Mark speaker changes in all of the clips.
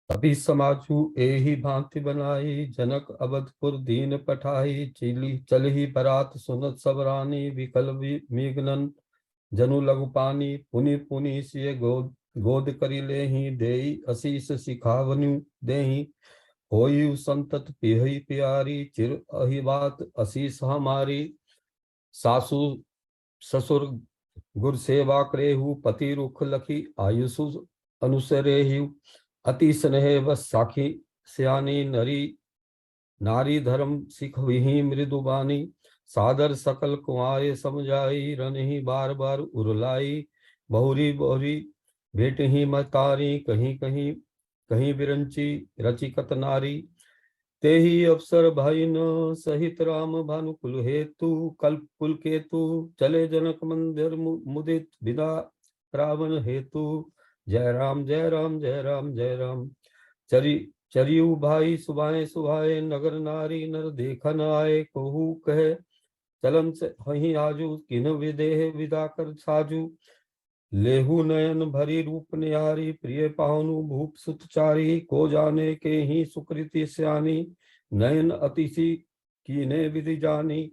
Speaker 1: अभी समाजू एही भांति बनाई, जनक अवधपुर दीन पठाई। चिली चल ही बरात सुनत सब रानी, विकल मेघनन जनु लघु पानी। पुनि पुनि सिय गोद गोद करी लेहि, देई असीस सिखावनु देहि। होयु संतत पिहई प्यारी, चिर अहि बात असीस हमारी। सासु ससुर गुर सेवा करेहु, पति रुख लखी आयुषु अनुसरेहु। अति स्नेह बस साखी सियानी, नरी नारी धर्म सिख विही मृदुबानी। सादर सकल कुआरे समझाई, रनहि बार बार उरलाई। बहुरी बहुरी भेट ही मतारी, कहीं कहीं कहीं बिरंची रचिकत नारी। ते ही अवसर भाई न सहित राम, भानुकुल हेतु कल्प कुल केतु। चले जनक मंदिर मुदित विदा रावण हेतु। जय राम जय राम जय राम जय राम। चरी चरियु भाई सुभाए सुभाए, नगर नारी नर देखा न आए। कहू कहे चलन से वहीं आजू, किन विदेह विदा कर साजू। लेहु नयन भरी रूप निहारी, प्रिय पाहुनु भूप सुतचारी। को जाने के ही सुकृति स्यानी, नयन अतिशि कीने विधि जानी।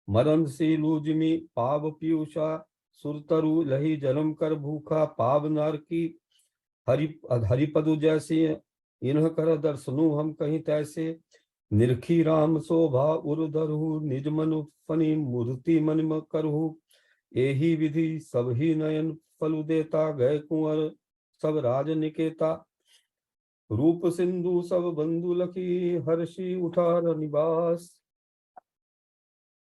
Speaker 1: मरंद सी लूजमी पाव पीयूषा, सुरतरु लही जन्म कर भूखा। पाव नर की हरि हरिपदु जैसी, इन्ह कर दर्शनु हम कहीं तैसे। निरखी राम शोभा उर्धरहु, निज मनु फनी मूर्ति मन करहु। एही विधि सब ही नयन फलु देता, गए कुंवर सब राज निकेता। रूप सिंधु सब बंधु लखी, हर्षि उठार निवास।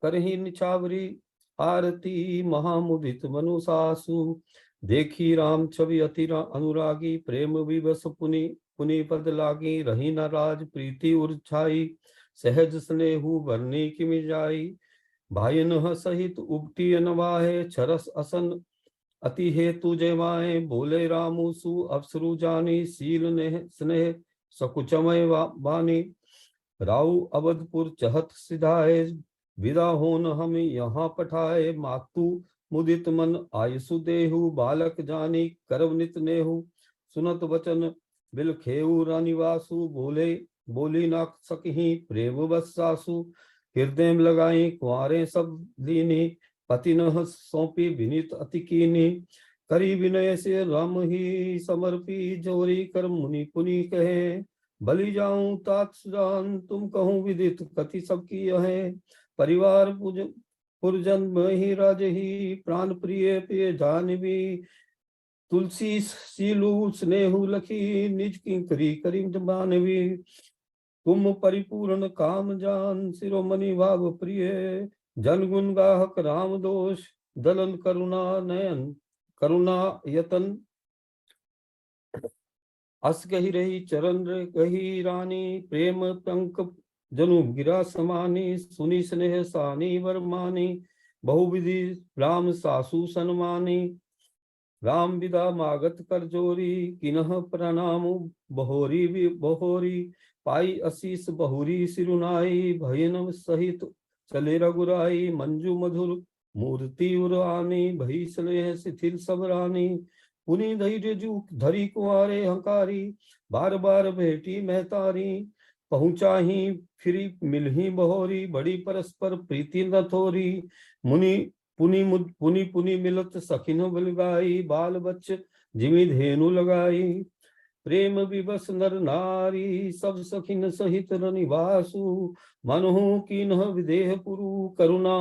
Speaker 1: करही निछावरी आरती, महामुदित मनु सासु। देखी राम छवि अति अनुरागी, प्रेम विवश पुनि पुनि पद लागी। रही न राज प्रीति उर्छाई, सहज स्नेहु बरनी किमि जाई। भाईन सहित उबटी नवाहे, छरस असन अति हेतु जयमाए। बोले रामु सु अवसरु जानी, सील नेह स्नेह सकुचमय बानी। राउ अवधपुर चहत सिधाए, विदा होन हम यहाँ पठाए। मातु मुदित मन आयुसु देहु, बालक जानी करव नित नेहु। सुनत वचन बिल खेऊ रानिवासु, बोले बोली ना सकही प्रेम बस सासु। हृदय में लगाई कुआरे सब दीनी, पति न सौंपी विनीत अति कीनी। करी विनय से राम ही समर्पी, जोरी कर मुनि पुनि कहे। बलि जाऊं तात सुजान, तुम कहूँ विदित कति सबकी है। परिवार पुरजन मही राज ही, प्राण प्रिय प्रिय जानवी। तुलसी सीलु स्नेहु लखी, निज किंकरी करीम मानवी। तुम परिपूर्ण काम जान, शिरोमणि भाव प्रिय। जन गुण गाहक राम दोष, दलन करुणा नयन करुणा यतन। अस कही रही चरण कही रानी, प्रेम पंक जनु गिरा समानी। सुनी स्नेह सानी वरमानी, बहुविधि राम सासु सन्मानी। राम विदा मागत कर जोरी, किन्ह प्रणाम बहोरी बहोरी। पाई असीस बहुरी सिरुनाई, भयन सहित चले रघुराई। मंजू मधुर मूर्ति उरानी, भई स्नेह शिथिल सब रानी। पुनि धैर्य जू धरी कुआरे हंकारी, बार बार भेटी महतारी। पहुंचा ही फिरी मिलही बहोरी, बड़ी परस्पर प्रीति न थोरी। मुनि पुनि पुनि मिलत सखिन बलगाई, बाल बच्च जिमि धेनु लगाई। प्रेम विवश नर नारी, सब सखिन सहित रनिवासु। मनहु कीन्ह विदेह पुरु, करुणा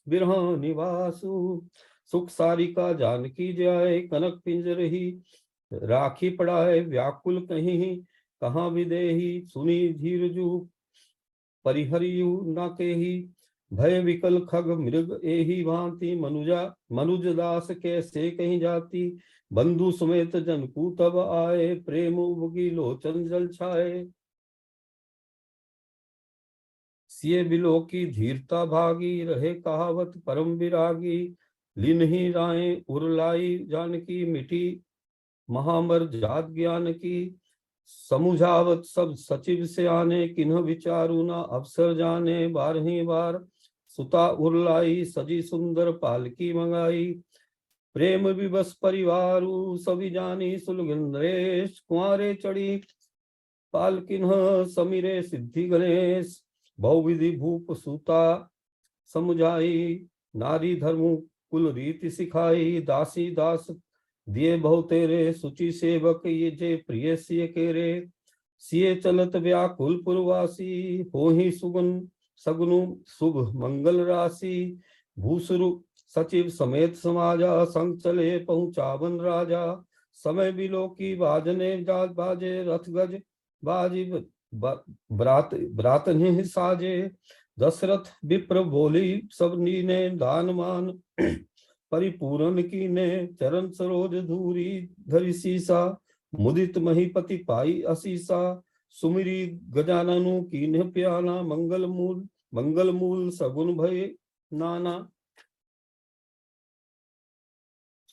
Speaker 1: बिरह निवासु। सुख सारिका जानकी जाय, कनक पिंजरही राखी पड़ाए। व्याकुल कहीं कहाँ विदेही, सुनी धीरजु परिहरियु न केही। भय विकल खग मृग एही भांति, मनुज दास कैसे कहीं जाती। बंधु समेत जनकू तब आए, प्रेम उबगी लोचन जल छाए। सिय बिलो की धीरता भागी, रहे कहावत परम विरागी। लिन्ही राय उरलाई जानकी, मिटी महामर जात ज्ञान की। समुझावत सब सचिव से आने, किन्ह विचारु ना अवसर जाने। बारही बार सुता उरलाई, सजी सुंदर पालकी मंगाई। प्रेम विवश परिवारु सभी जानी सुलगेश कुंवारे चढ़ी पालकिन समीरे सिद्धि गणेश बहुविधि भूप सूता समुझाई नारी धर्म कुल रीति सिखाई दासी दास दिए बहु तेरे सुचि सेवक ये जे प्रिय सिय केरे सिए चलत व्याकुल पुरवासी हो ही सुगुन सगुनु शुभ मंगल राशि भूसुरु सचिव समेत समाजा संग चले पहुंचावन राजा समय बिलो की बाजने जात बाजे रथ गज बाजी ब्रात ब्रात साजे दशरथ विप्र बोली सब नीने दान मान परिपूर्ण कीने चरण सरोज धूरी धरि सीसा मुदित महीपति पाई असीसा सुमिरी गजाननु कीन्ह प्याना मंगल मूल सगुन भय नाना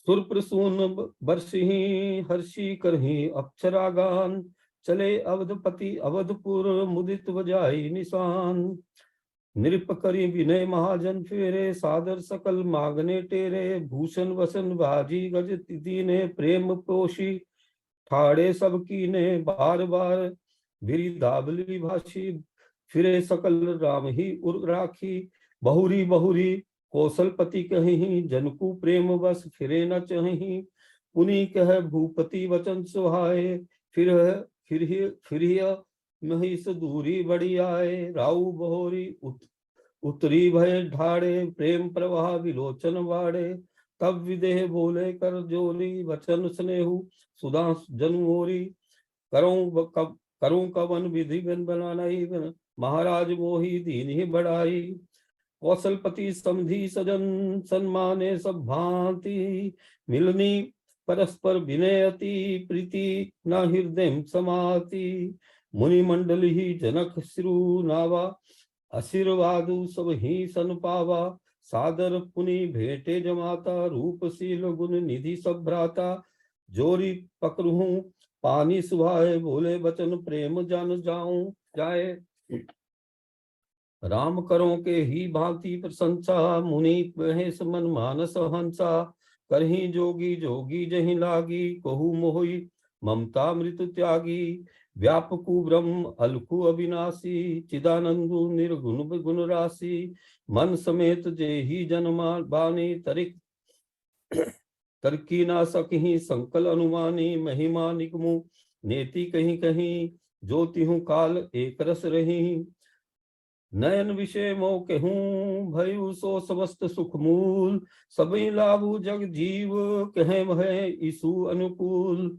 Speaker 1: सुरप्रसून बरसिही हर्षि करही अक्षरागान चले अवधपति अवधपुर मुदित बजाई निशान नृप करी विनय महाजन फेरे सादर सकल मागने टेरे भूषण वसन बाजी गज दीने प्रेम पोषी ठाड़े सब कीने बार बार बिरिदाबली भाषी फिरे सकल राम ही उर राखी बहुरी बहुरी कौशलपति कहीं जनकु प्रेम बस फिरे न चही पुनि कह भूपति वचन सुहाए फिर महिष दूरी बड़ी आए राउ बहोरी उत्तरी भय ढाड़े प्रेम प्रवाह विलोचन वाड़े तब विदेह बोले कर जोरी वचन स्नेहु सुधा जनमोरी करूं कवन विधि बन बनाई महाराज मोही दीन ही बढ़ाई कौशलपति समधी सजन सन्माने सब भांति मिलनी परस्पर विनय अति प्रीति न हृदय समाति मुनि मंडल ही जनक श्रु नावा आशीर्वादु सब ही सन पावा सादर पुनि भेटे जमाता रूपशील गुण निधि सब भ्राता जोरी पकड़ू पानी सुहाए बोले बचन प्रेम जन जाऊं जाए राम करो के ही भांति प्रशंसा मुनि महेश मन मानस हंसा करही जोगी जोगी जही लागी कहू मोहि ममता मृत त्यागी व्यापकु ब्रह्म अलकु अविनाशी चिदानंदु निर्गुण गुण राशि मन समेत जे ही जन्मा बानी तरिक तरकी ना सकही संकल अनुमानी महिमा निगमु नेति कहीं कहीं ज्योति हूँ काल एक रस रही नयन विषय मो कहूं भयु सो समस्त सुख मूल सभी लाभु जग जीव कहे भय ईसु अनुकूल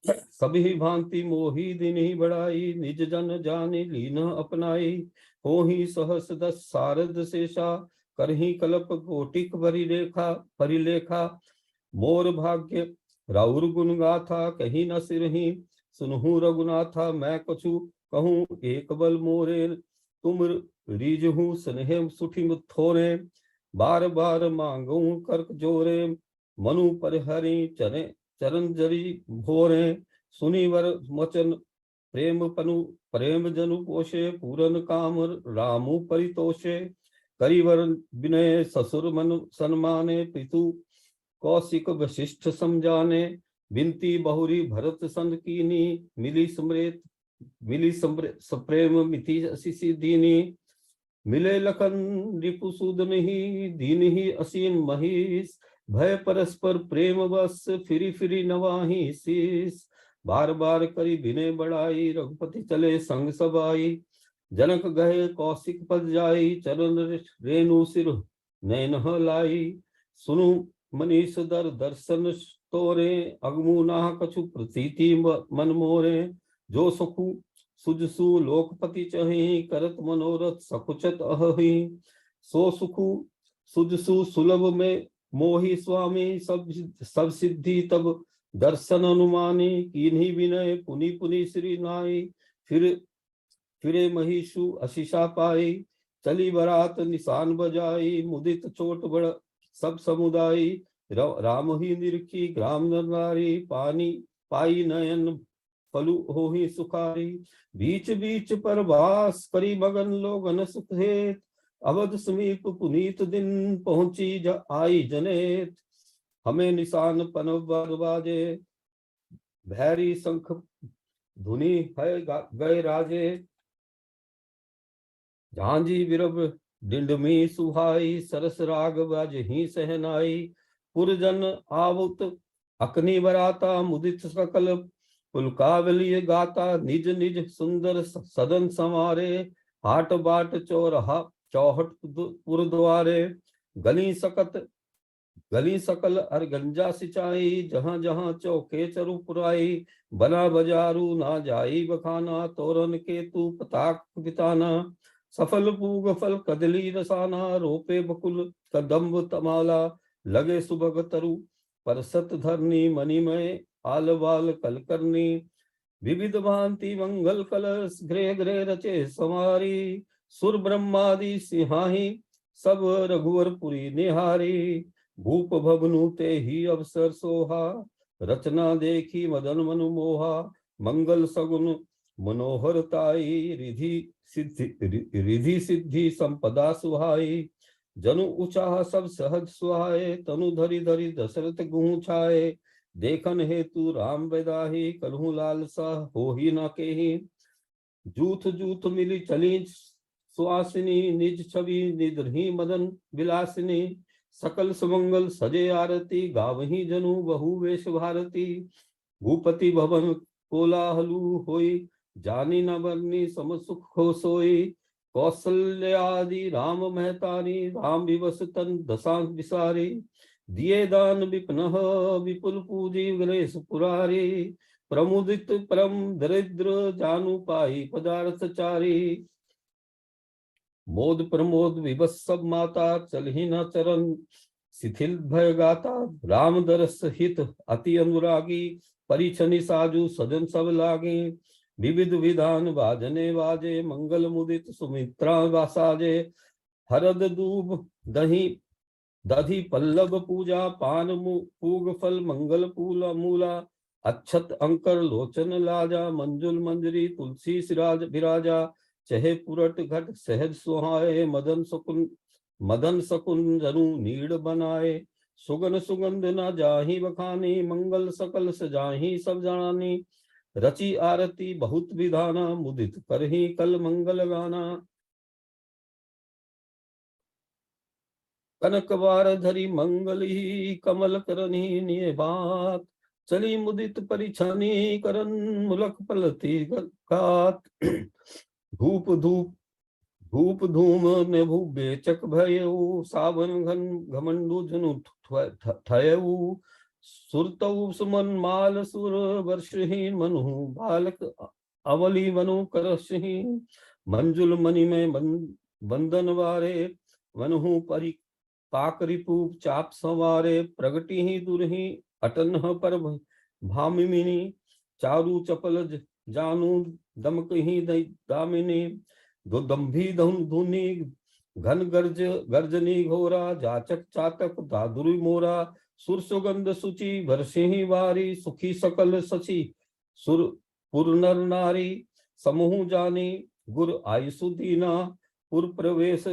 Speaker 1: सभी भांति मोही दिन ही बढ़ाई निज जन जाने लीन अपनाई हो ही सहस दस सारद शेषा करही कल्प कोटिक परिलेखा मोर भाग्य राउर गुण गाथा कहीं न सिरही सुनहु रघुनाथा मैं कछु कहूँ एक बल मोरे तुम रीजहू स्नेह सुठी थोरे बार बार मांगू कर्क जोरे मनु परिहरि चरण जरी भोरे सुनिवर वचन प्रेम जनु पोषे पूरन काम रामु परितोषे करिवर विनय ससुर मन सन्माने पितु कौशिक वशिष्ठ समझाने बिनती बहुरी भरत सन कीनी मिली सप्रेम मिति असिसी दीनी मिले लखन रिपुसूदन ही दीन ही असीन महिष भय परस्पर प्रेम बस फिरी नवाही शीस बार बार करी विनय बढ़ाई रघुपति चले संग सबाई जनक गए कौशिक पद जाई चरण रेणु सिर नैन लाई सुनु मनीष दर दर्शन तोरे अगमु नाह कछु प्रतीति मन मोरे जो सुखु सुजसु लोकपति चहि करत मनोरथ सकुचत अहि सो सुखु सुजसु सुलभ में मोहि स्वामी सब सिद्धि तब दर्शन अनुमानी कीन्ही विनय पुनि पुनि श्री नाई फिरे महिषु अशिषा पाई चली बरात निशान बजाई मुदित चोट बड़ सब समुदायी राम ही निरखी ग्राम नारी पानी पाई नयन फलु हो ही सुखारी बीच बीच पर वास करी मगन लोगन सुख हेत अवध समीप पुनीत दिन पहुंची आई जनेत हमें निशान पन बाजे, भैरी शंख धुनि है गए राजे। झांझी विरब डिंडमी सुहाई, सरस राग बाजहि सहनाई। पुरजन आवुत अकनी बराता, मुदित सकल पुलकावली गाता। निज निज सुंदर सदन संवारे, हाट बाट चौरहा चौहट पुर द्वारे। गली सकत गली सकल अरगंजा सिंचाई, जहां जहां चौके चरु पुराई। बना बजारू ना जाई बखाना, तोरन के तू पताक बिताना। सफल पूग फल कदली रसाना, रोपे बकुल कदम्ब तमाला। लगे सुभग तरु परसत धरनी, मणिमय आल बाल कल करनी। विविध भांति मंगल कलश, गृह गृह रचे समारी। सुर ब्रह्मादि सिंहाही, सब रघुवरपुरी निहारी। भूप भवनु ते ही अवसर सोहा, रचना देखी मदन मनु मोहा। मंगल सगुन मनोहरताई, रिधि सिद्धि संपदा सुहाई। जनु उचाह सब सहज सुहाए, तनु धरि धरि दशरथ गुहु छाए। देखन हेतु राम बेदाही, कलहु लालसा हो ही न केही। जूथ जूथ मिली चली सुहासिनी, निज छवि निद्रही मदन विलासिनी। सकल सुमंगल सजे आरती, गावही जनु बहु वेश भारती। भूपति भवन कोलाहलु होई, जानी न बरनी सम सुख हो सोई। कौशल्यादि राम महतारी, राम विवस तन दशा विसारी। दिए दान विपनह विपुल पूजी, गणेश पुरारी। प्रमुदित परम दरिद्र, जानु पाई पदार्थ चारी। मोद प्रमोद विवश सब माता, चलहि न चरण शिथिल भय गाता। राम दरस हित अति अनुरागी, परिछनि साजु सजन सब लागे। विविध विधान बाजने बाजे, मंगल मुदित सुमित्रा वासाजे। हरद दूब दही दधि पल्लव पूजा, पान पूग फल मंगल पूला मूला। अक्षत अंकर लोचन लाजा, मंजुल मंजरी तुलसी सिराज विराजा। चहे पुरट घट सहज सुहाए, मदन सकुन जनु नीड़ बनाए। सुगन सुगंध न जाहि बखानी, मंगल सकल सजाहि सब जानी। रची आरती बहुत विधाना, मुदित करहि कल मंगल गाना। कनक बार धरी मंगली, कमल करनी निये बात। चली मुदित परिछनी, करन मुलक पलती गात। धूप धूप धूप धूम ने बेचक भयऊ, सावन घन घमंडू जनु ठयऊ। सुरतऊ सुमन माल सुर, वर्षहीन मनु बालक अवली वनु करसहीन। मंजुल मणि में बंदन वारे, वनु परि पाक रिपूप चाप संवारे। प्रगति ही दुरही अटन पर भामिनी, चारु चपल जानू दमक ही दामिनी। दुदंभी धुनी घन गर्जनी घोरा, जाचक चातक दादुरी मोरा। सुर सुगंध सुचि वर्षि वारी, सुखी सकल सची सुर पुर नर नारी। समूह जानी गुर आयुसु दीना, पुर प्रवेश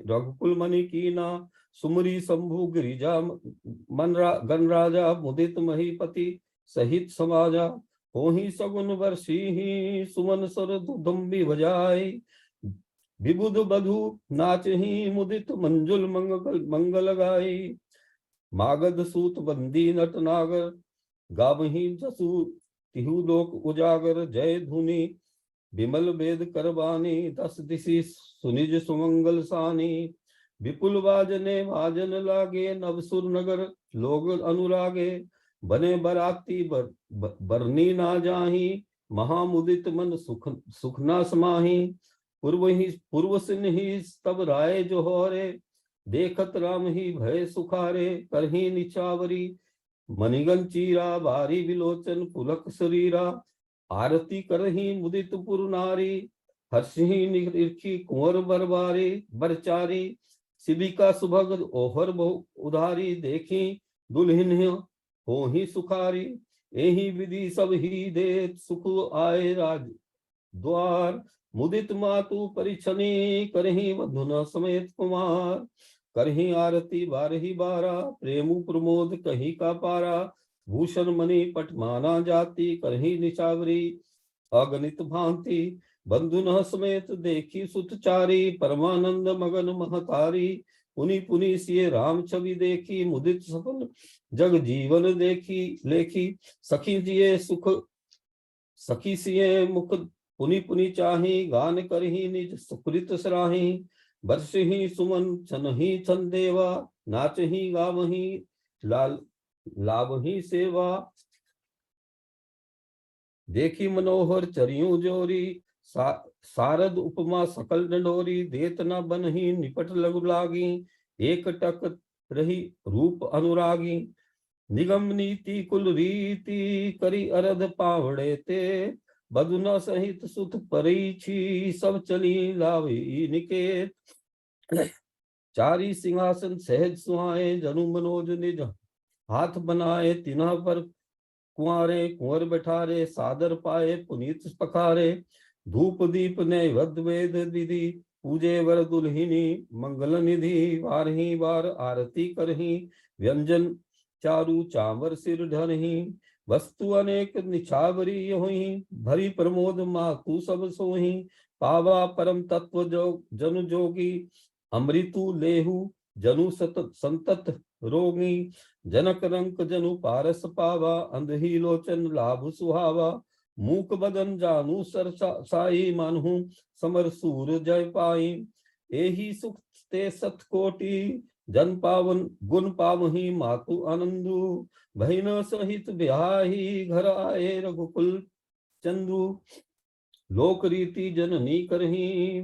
Speaker 1: रघुकुल मणि कीना। सुमरी शंभु गिरिजा गण राजा, मुदित महीपति सहित समाजा। होहि सगुन वर्षी ही, सुमन सर दुदम्बी बजाई। विबुध बधु नाच ही, मुदित मंजुल मंगल गाई। मागध सूत बंदी नट नागर, गावही जसु तिहु लोक उजागर। जय धुनि विमल वेद करबानी, दस दिशि सुनिज सुमंगल सानी। विपुल वाजने वाजन लागे, नवसुर नगर लोग अनुरागे। बने बराती बरनी ना जाही, महामुदित मन सुख ना समाही। पूर्व सिन ही तब राय जोहरे, देखत राम ही भय सुखारे। करही निचावरी मणिगन चीरा, बारी विलोचन पुलक शरीरा। आरती करही मुदित पुर नारी, हर्षही निरखी कुंवर बरबारी बरचारी। शिविका सुभग ओहर बहु उधारी, देखी दुल्हिन हो ही सुखारी। एही विधि सब ही देत, सुख आए राज द्वार। मुदित मातु परिछनी, करही मधुन समेत कुमार। करही आरती बारही बारा, प्रेमु प्रमोद कहीं का पारा, भूषण मणि पट माना जाति, करही निचावरी अगणित भांति, बंधुन समेत देखी सुतचारी, परमानंद मगन महतारी, पुनि पुनि सिय राम छवि देखी, मुदित सफल जग जीवन देखी लेखी, सखी जिये सुख सखी सिय मुख पुनि पुनि चाही, गान करही निज सुकृत सराही, वर्ष ही सुमन छन ही छन देवा, नाच ही गावही लाल लाभ ही सेवा, देखी मनोहर चरियों जोरी, सारद उपमा सकल डंडोरी, देत न बन ही निपट लघु लागी, एक टक रही रूप अनुरागी, निगम नीति कुल रीति, करी अरध पावड़े ते, बदुना सहित सुत परीछी, सब चली लावी निकेत, चारी सिंहासन सहज सुहाए, जनु मनोज निज हाथ बनाए, तिन्हा पर कुंवारे कुंवर बैठारे, सादर पाए पुनीत पखारे, धूप दीप नैवेद्य वेद विधि, पूजे वर दुल्हिनी मंगल निधि, वारही बार आरती करही, व्यंजन चारु चावर सिर ढरही, वस्तु अनेक निछावरी हुई, भरी प्रमोद मातु सब सोही, पावा परम तत्व जो जनु जोगी, अमृतु लेहु जनु संतत रोगी, जनक रंक जनु पारस पावा, अंधही लोचन लाभ सुहावा, मूक बदन जानू सर साई, मानहु समर सूर जय पाई, एही सुख ते सत कोटि, जन पावन गुण पावही मातु आनंदु, बहिन सहित ब्याही, घर आए रघुकुल चंदु, लोक रीति जननी करही,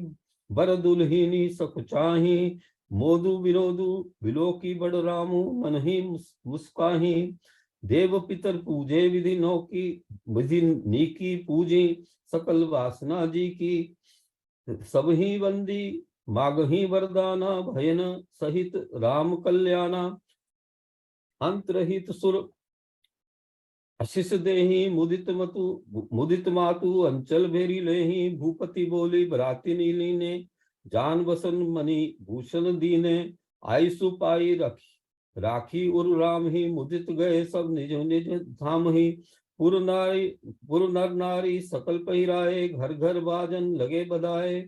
Speaker 1: बर दुल्हिनी सख चाही, मोदु विनोदु विलोकी बड़ रामु, मन ही मुस्काही, देव पितर पूजे विधि नौकी, विधि नीकी पूजी, सकल वासना जी की, सब ही बंदी मागही वरदाना, भयन सहित राम कल्याणा, अंतरहित सुर आशीष देही, मुदित मातु अंचल भेरी लेही, भूपति बोली बराती नीली ने, जान बसन मणि भूषण दीने, आयसु पाई राखी उर राम ही, मुदित गए सब निज निज धाम ही, पुर नर नारी सकल पहिराए, घर घर बाजन लगे बधाए,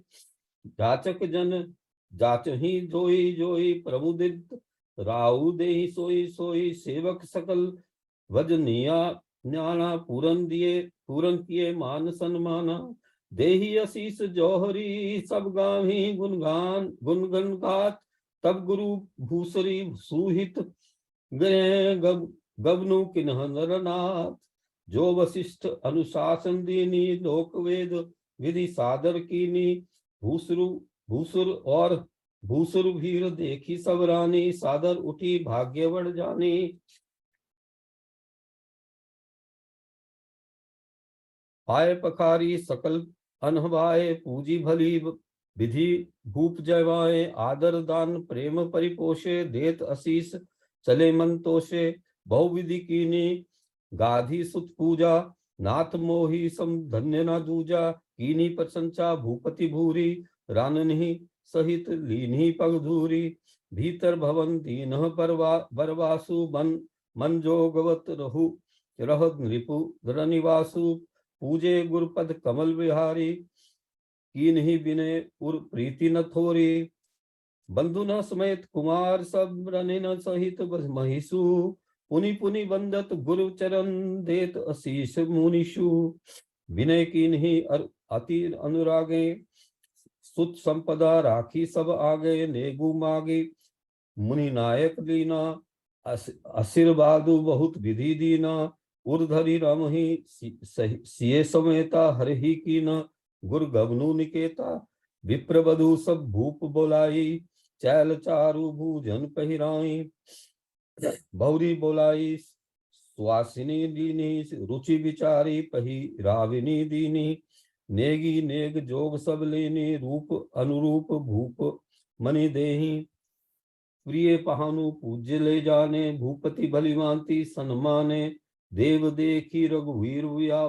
Speaker 1: जाचक जन जाच ही जोई जोई, प्रमुदित राहु देहि सोई सोई, सेवक सकल वजनिया न्याना, पूरन किए मान सन्माना, देहि आशीष जौहरी, सब गावी गुणगन गात, तब गुरु भूसरी सुहित गए, गबनु किन्ह नरनाथ, जो वशिष्ठ अनुशासन दीनी, लोक वेद विधि सादर कीनी, भूसुर और भूसुर भीर देखी सब रानी, सादर उठी भाग्यवड़ जानी, आय पखारी सकल अनहवाए, पूजी भली विधि भूप जयवाए, आदर दान प्रेम परिपोषे, देत आशीष चले मन तोषे, बहुविधि कीनी गाधी सुत पूजा, नाथ मोही सम धन्य न दूजा, कीनी प्रशंसा भूपति भूरी, रानही सहित लीनी पग धूरी, भीतर भवन दीन बरवासु, मन जोगवत रह नृपु निवासु, पूजे गुरुपद कमल विहारी, कीन्ही बिने उर प्रीति न थोरी, बंधु न समेत कुमार सब रने न सहित महिषु, पुनि पुनि बंदत गुरु चरण, देत आशीष मुनिषु, विनय कीन्ही अति अनुरागे, सुत संपदा राखी सब आगे, नेगु मागी मुनि नायक दीना, आशीर्वादु बहुत विधि दीना, उर्धरी राम ही सिए समेता, हर ही की न गुर गवनु निकेता, विप्र बधु सब भूप बोलाई, चैल चारु भूजन पहिराई, बहुरी बोलाई सुवासिनी दीनी, रुचि विचारी पही राविनी दीनी, नेगी नेग जोग सब लेनी, रूप अनुरूप भूप मनि देही, प्रिय पहानु पूज्य ले जाने, भूपति भलीभांति सन्माने, देव देखी रघुवीर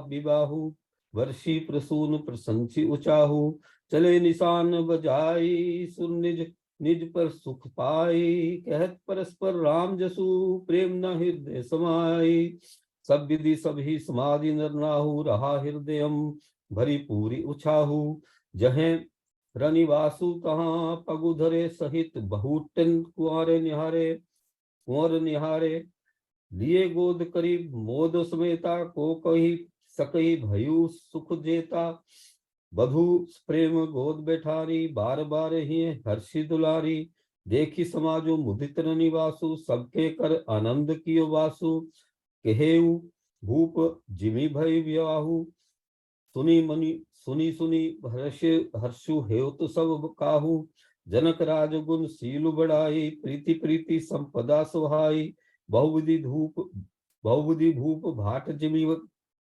Speaker 1: विबाहु, वर्षी प्रसून प्रशंसी उचाहु, चले निशान बजाई सुर निज निज पर सुख पाई, कहत परस्पर राम जसु, प्रेम न हृदय समाई। सब विधि सब ही समाधि नर नाहु, रहा हृदयम भरी पूरी उछाहु। जहें रनिवासु तहाँ पगु धरे, सहित बहुटन कुंवरे निहारे, कुंवर निहारे। लिए गोद करीब मोद समेता, को कही सकई भयु सुख जेता। बधु प्रेम गोद बैठारी, बार बार ही हर्षि दुलारी। देखी समाजो मुदित निवासु, सबके कर आनंद कियो वासु। कहेऊ भूप जिमि भय व्याहु, सुनी मनि सुनी सुनी हर्ष हर्षु हेतु सब काहू। जनक राज गुण सीलु बढ़ाई, प्रीति प्रीति संपदा सुहाई। बहुविधि भूप भाट जिमि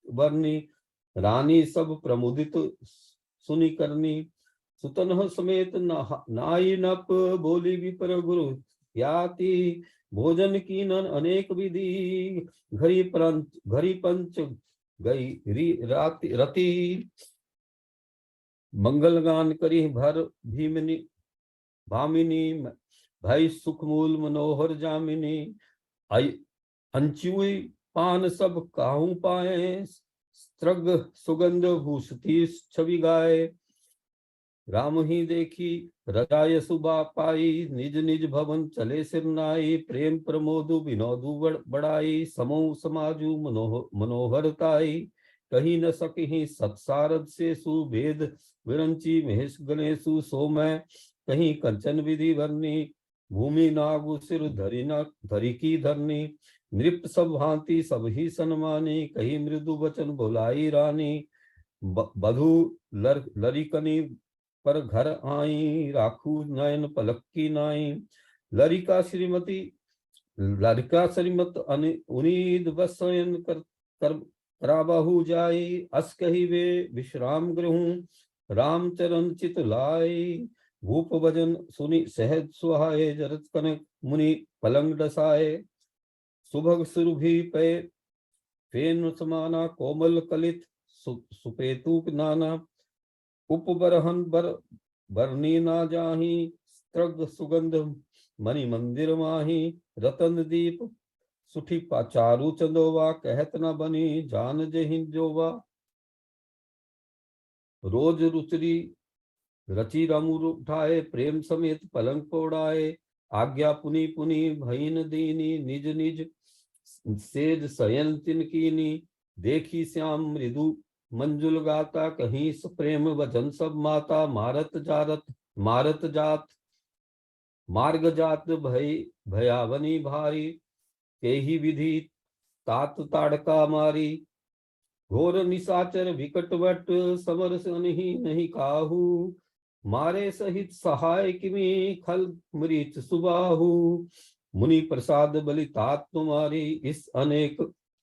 Speaker 1: वर्णी, रानी सब प्रमुदित सुनि करनी। सुतन समेत नाई नप, बोली विपर गुरु याति। भोजन कीनन अनेक विधि, घरी पंच गई रति। मंगल गान करी भर भीमनी भामिनी, भाई सुखमूल मनोहर जामिनी। अंचुई पान सब काहू पाए, स्त्रग सुगंध भूषती छवि गाए। राम ही देखी रजाय सुबा पाई, निज निज भवन चले सिरनाई। प्रेम प्रमोदु विनोदु बढ़ाई, समूह समाजु मनोहरताई। कहीं न सकहीं सत्सारद से सुभेद, विरंची महेश गणेशु सो मैं। कहीं कंचन विधि वर्णी, भूमि नागु सिर धरी की धरनी। नृप सब भांति सब ही सन्मानी, कही मृदु वचन बोलाई रानी। बधु लरिकनी पर घर आई, राखू नयन पलक की नाई। लरिका श्रीमत उनीद बसयन कर कराबाहु जाई। अस कही वे विश्राम गृहूं, राम चरण चित लाई। भूप भजन सुनि सहज सुहाए, जरत कनक मुनि पलंग डसाए। सुभग सुरभि पे फेन समाना, कोमल कलित सुपेतु नाना। उपबरहन बरनी ना जाही, स्त्रग सुगंध मणि मंदिर माही। रतन दीप सुठी पाचारु चंदोवा, कहत न बनी जान जहि जोवा। रोज रुचरी रची रमुर उठाए, प्रेम समेत पलंग पौड़ाए। आज्ञा पुनि पुनि भईन दीनी, निज निज सेज सयन तिनकीनी। देखी श्याम मृदु मंजुल गाता, कहीं प्रेम वचन सब माता। मारत जात मार्ग जात भयावनी भारी। तेहि विधि तात ताड़का मारी। घोर निशाचर विकट वट, समर सनहि नहीं काहू। मारे सहित सहाय किमि, खल मरीच सुबाहु। मुनि प्रसाद बलि तात तुम्हारी, इस अनेक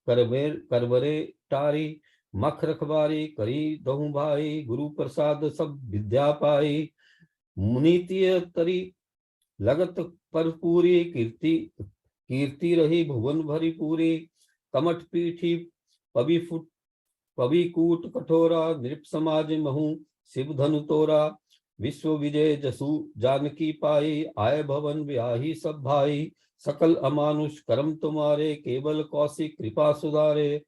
Speaker 1: करबरे टारी। मख रखबारी करी दहु भाई, गुरु प्रसाद सब विद्या पाई। मुनीतिय तरी लगत पर पूरी, कीर्ति रही भुवन भरी पूरी। कमठ पीठी पवि कूट कठोरा, नृप समाज महु शिव धनु तोरा। विश्व विजय जसु जानकी पाई, आय भवन ब्याही सब भाई। सकल अमानुष कर्म तुम्हारे, केवल कौशिक कृपा सुधारे।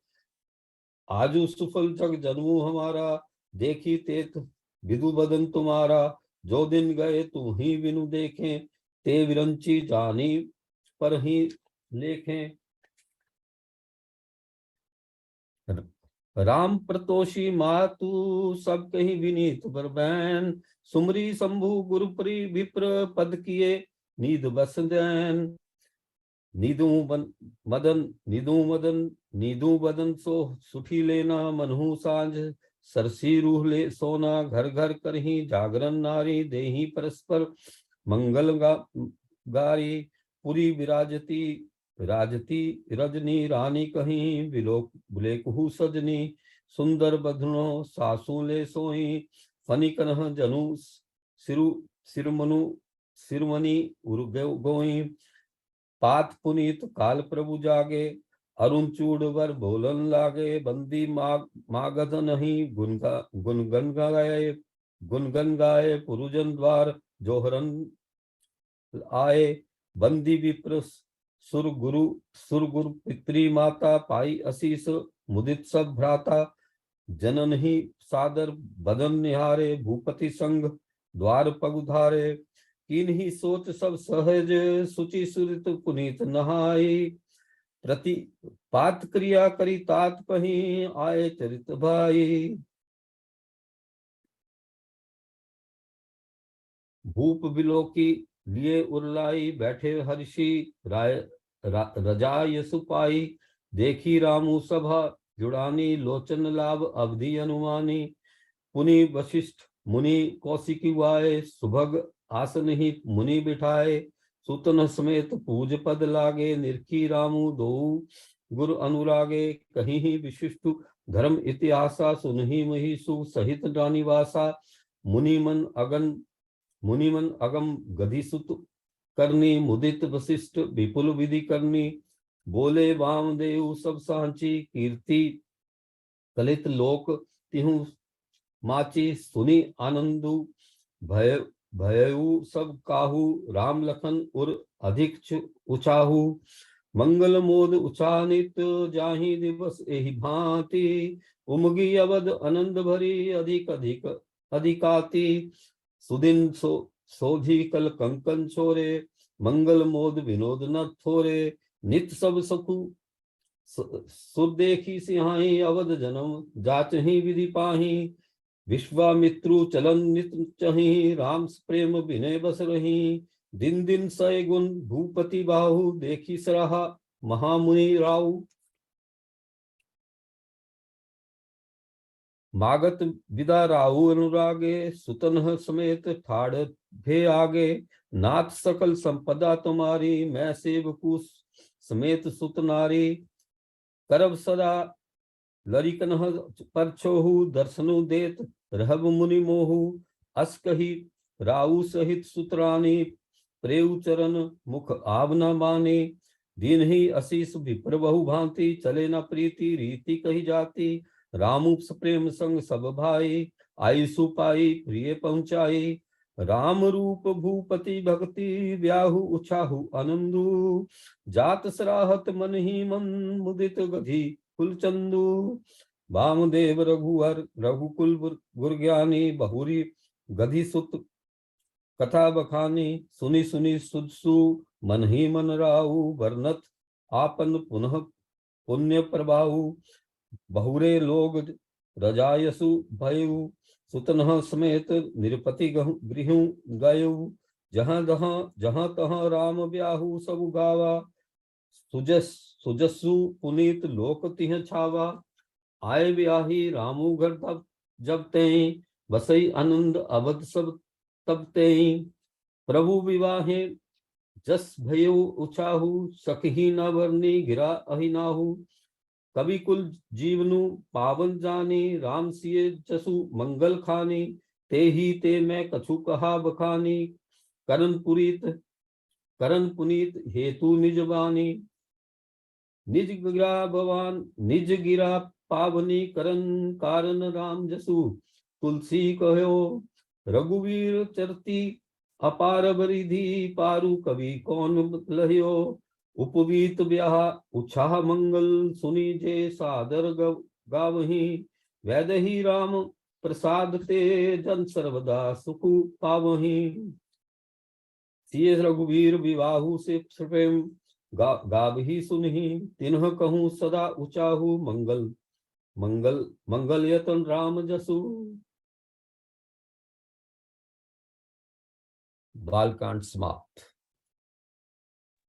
Speaker 1: आजु सुफल जग जन्मु हमारा, देखी तेत विदु बदन तुम्हारा। जो दिन गए तुम ही बिनु देखें, ते विरंची जानी पर ही लेखें। राम प्रतोषी मातु सब कहीं विनीत बरबैन। सुमरी शंभु गुरुप्री विप्र, पद किए नीद बस दैन। नीदू बदन सो सुठी लेना, मनहु सांझ सरसी रूह ले सोना। घर घर करही जागरण नारी, देही परस्पर मंगल गारी। पुरी विराजती रजनी, रानी कहीं बुलेकहु सजनी। सुंदर बधनो सासू ले सोई, फनी कन्ह जनु सिरमनी उर गोई। पात पुनीत काल प्रभु जागे, अरुण चूड़ वर बोलन लागे। बंदी मागध नहीं गुनगन गाए पुरुजन द्वार। जोहरन आए। बंदी विप्र सुर गुरु पितरी माता, पाई असीस मुदित सब भ्राता। जनन ही सादर बदन निहारे, भूपति संग द्वार पगुधारे। किन्हीं सोच सब सहज, सुचि सुरित पुनीत नहाई। प्रति पात क्रिया करी तात कहीं, आए चरित भाई। भूप बिलो की लिए उरलाई, बैठे हर्षि राय रजाय सुपाई। देखी रामू सभा जुड़ानी, लोचन लाभ अवधि अनुमानी। पुनि वशिष्ठ मुनि कौशिकी वाय, सुभग आसन ही मुनि बिठाए। सुतन समेत पूज पद लागे, निरखी रामू दो गुरु अनुरागे। कहीं ही विशिष्ट धर्म इतिहासा, सुनहि महिषु सहित निवासा। मुनिमन अगम गधिसुत करनी, मुदित वशिष्ठ विपुल विधि करनी। बोले वामदेव सब सांची, कीर्ति कलित लोक तिहु माची। सुनी आनंदु भय भयउ सब काहू, राम लखन उर अधिक उचाहू। मंगल मोद उचानित, जाहि दिवस एहि भांति। उमगी अवध आनंद भरी, अधिक अधिक अधिकाति। सुदिन सोधी कल कंकन छोरे, मंगल मोद विनोद न थोरे। नित सब सखु सुदेखी सिहाई, अवध जन्म जाच ही विधि पाही। विश्वामित्रु चलन नित चही, राम प्रेम विनय बस रही। दिन दिन सय गुण भूपति बाहु, देखी सराहा महामुनि राउ। मागत विदा राहु अनुरागे, सुतन समेत ठाड़ भे आगे। नाथ सकल संपदा तुम्हारी, मैं सेवकु समेत सुत नारी। करब सदा लरिकन पर छोहू, दर्शनु देत रहब मुनि मोहू। अस कही राहु सहित सुतरानी, प्रेउ चरण मुख आव न माने। दीन ही असीस विप्र बहु भांति, चले न प्रीति रीति कही जाती। रामु प्रेम संग सब भाई, आई सुपाई प्रिय पहुंचाई। राम रूप भूपति भक्ति, व्याहु उछाहु आनंदु। जात सराहत मन ही मन, मुदित गधि कुल चंदू। वामदेव रघुवर रघुकुल गुरज्ञानी, बहुरी गधि सुत कथा बखानी। सुनी सुनी सुदसु मन ही मन राहु, वर्णत आपन पुनः पुण्य प्रभाऊ। बहुरे लोग रजायसु भयु, सुतन समेत निरपति गृह गयु। जहाँ तहाँ राम ब्याहु सब गावा, सुजस्सु पुनीत लोक तिह छावा। आए ब्याही रामू घर जब तेई, बसई आनंद अवध सब तब तेई। प्रभु विवाहे जस भयो उचाहु, सखही न वर्णी गिरा अहिनाहु। कवि कुल जीवनु पावन जानी, राम सिय जसु मंगल खानी। ते ही ते मैं कछु कहा बखानी, करण पुनीत हेतु निज बानी। निज गिरा भवान निज गिरा पावनी, करण कारण राम जसु तुलसी कहो। रघुवीर चरती अपार बरिधि, पारु कवि कौन लह्यो। उपवीत ब्याह उछाह मंगल, सुनी जे सादर गावही। वैदही राम प्रसाद ते, जन सर्वदा सुख पावही। सिय रघुवीर विवाहु से प्रेम, गावही सुनहि तिन्ह कहूँ सदा उचाहु। मंगल यतन राम जसु। बालकांड समाप्त।